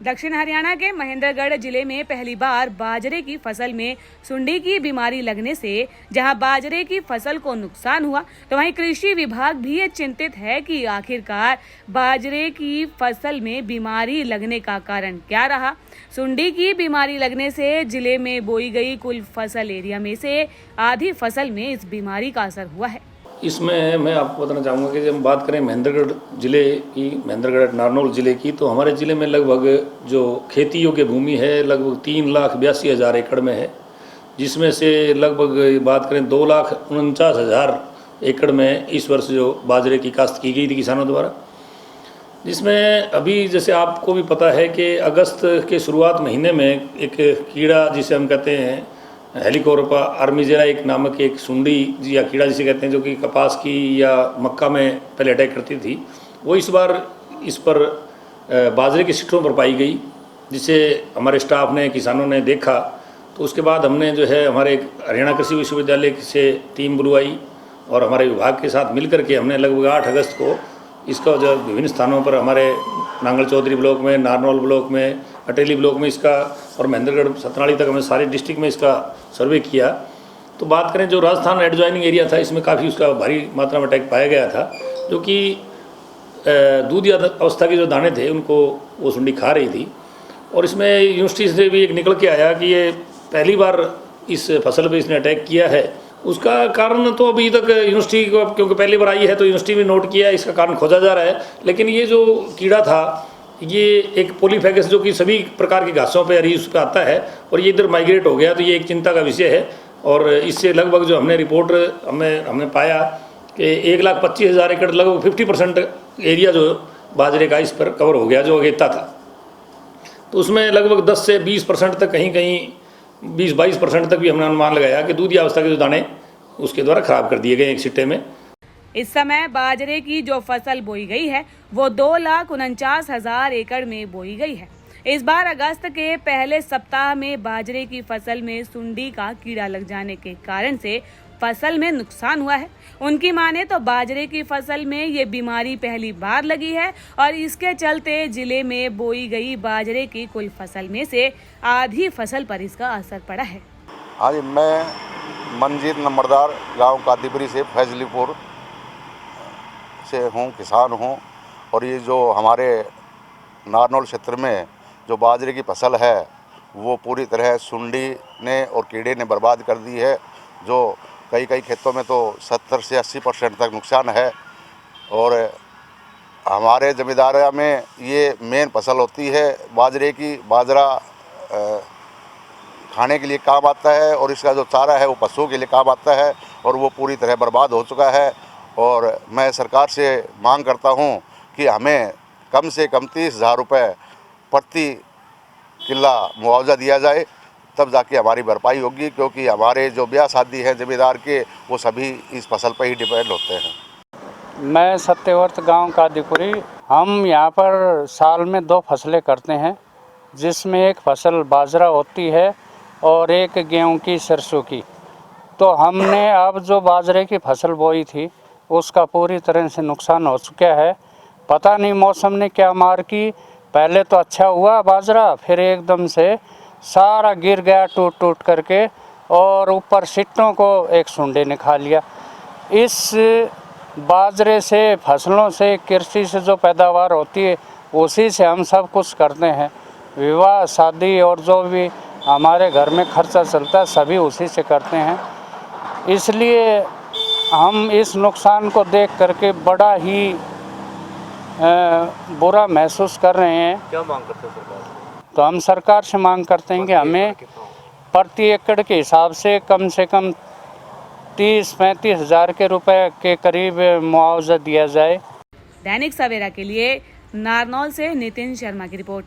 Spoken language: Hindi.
दक्षिण हरियाणा के महेंद्रगढ़ जिले में पहली बार बाजरे की फसल में सुंडी की बीमारी लगने से जहां बाजरे की फसल को नुकसान हुआ, तो वहीं कृषि विभाग भी ये चिंतित है कि आखिरकार बाजरे की फसल में बीमारी लगने का कारण क्या रहा। सुंडी की बीमारी लगने से जिले में बोई गई कुल फसल एरिया में से आधी फसल में इस बीमारी का असर हुआ है। इसमें मैं आपको बताना चाहूँगा कि जब बात करें महेंद्रगढ़ जिले की, महेंद्रगढ़ नारनौल जिले की, तो हमारे ज़िले में लगभग जो खेती योग्य भूमि है लगभग 3,82,000 एकड़ में है, जिसमें से लगभग बात करें 2,49,000 एकड़ में इस वर्ष जो बाजरे की काश्त की गई थी किसानों द्वारा, जिसमें अभी जैसे आपको भी पता है कि अगस्त के शुरुआत महीने में एक कीड़ा जिसे हम कहते हैं हेलिकोरपा आर्मीजेरा एक नामक एक सुंडी या कीड़ा जिसे कहते हैं, जो कि कपास की या मक्का में पहले अटैक करती थी, वो इस बार इस पर बाजरे की सिट्टों पर पाई गई, जिसे हमारे स्टाफ ने, किसानों ने देखा। तो उसके बाद हमने जो है हमारे हरियाणा कृषि विश्वविद्यालय से टीम बुलवाई और हमारे विभाग के साथ मिल करके हमने लगभग 8 अगस्त को इसका जो विभिन्न स्थानों पर हमारे नांगल चौधरी ब्लॉक में, नारनौल ब्लॉक में, अटेली ब्लॉक में इसका और महेंद्रगढ़ सतनाड़ी तक हमने सारे डिस्ट्रिक्ट में इसका सर्वे किया। तो बात करें जो राजस्थान एडजॉइनिंग एरिया था, इसमें काफ़ी उसका भारी मात्रा में अटैक पाया गया था, जो कि दूध या अवस्था के जो दाने थे उनको वो सुंडी खा रही थी। और इसमें यूनिवर्सिटी से भी एक निकल के आया कि ये पहली बार इस फसल पर इसने अटैक किया है। उसका कारण तो अभी तक यूनिवर्सिटी को, क्योंकि पहली बार आई है तो यूनिवर्सिटी में नोट किया है, इसका कारण खोजा जा रहा है। लेकिन ये जो कीड़ा था, ये एक पॉलीफेगस जो कि सभी प्रकार की घासों पे अरीज पे आता है और ये इधर माइग्रेट हो गया, तो ये एक चिंता का विषय है। और इससे लगभग जो हमने रिपोर्ट हमने पाया कि 1,25,000 एकड़ लगभग 50% एरिया जो बाजरे का इस पर कवर हो गया जो अगेता था। तो उसमें लगभग 10 से 20% तक, कहीं कहीं 20-22% तक भी हमने अनुमान लगाया कि दूध या अवस्था के जो दाने उसके द्वारा खराब कर दिए गए एक सिट्टे में। इस समय बाजरे की जो फसल बोई गई है वो 2,49,000 एकड़ में बोई गई है। इस बार अगस्त के पहले सप्ताह में बाजरे की फसल में सुंडी का कीड़ा लग जाने के कारण से फसल में नुकसान हुआ है। उनकी माने तो बाजरे की फसल में ये बीमारी पहली बार लगी है और इसके चलते जिले में बोई गई बाजरे की कुल फसल में से आधी फसल पर इसका असर पड़ा है। आज मैं मंजीर नंबरदार गाँव कादीपुरी से फैजलीपुर से हूँ, किसान हूँ। और ये जो हमारे नारनौल क्षेत्र में जो बाजरे की फसल है वो पूरी तरह सुंडी ने और कीड़े ने बर्बाद कर दी है, जो कई खेतों में तो 70 से 80% तक नुकसान है। और हमारे जमींदारिया में ये मेन फसल होती है बाजरे की। बाजरा खाने के लिए काम आता है और इसका जो चारा है वो पशुओं के लिए काम आता है, और वो पूरी तरह बर्बाद हो चुका है। और मैं सरकार से मांग करता हूं कि हमें कम से कम 30,000 रुपये प्रति किल्ला मुआवजा दिया जाए, तब जाके हमारी भरपाई होगी, क्योंकि हमारे जो ब्याह शादी है जमींदार के, वो सभी इस फसल पर ही डिपेंड होते हैं। मैं सत्यवर्त गांव कादीपुरी। हम यहाँ पर साल में 2 फसलें करते हैं, जिसमें एक फसल बाजरा होती है और एक गेहूं की, सरसों की। तो हमने अब जो बाजरे की फसल बोई थी उसका पूरी तरह से नुकसान हो चुका है। पता नहीं मौसम ने क्या मार की, पहले तो अच्छा हुआ बाजरा, फिर एकदम से सारा गिर गया टूट करके, और ऊपर सिट्टों को एक सुंडे ने खा लिया। इस बाजरे से, फसलों से, कृषि से जो पैदावार होती है उसी से हम सब कुछ करते हैं। विवाह शादी और जो भी हमारे घर में खर्चा चलता है सभी उसी से करते हैं। इसलिए हम इस नुकसान को देख करके बड़ा ही बुरा महसूस कर रहे हैं। क्या मांग करते हैं सरकार से? तो हम सरकार से मांग करते हैं कि हमें प्रति एकड़ के हिसाब से कम 30-35 हज़ार के रुपए के करीब मुआवजा दिया जाए। दैनिक सवेरा के लिए नारनौल से नितिन शर्मा की रिपोर्ट।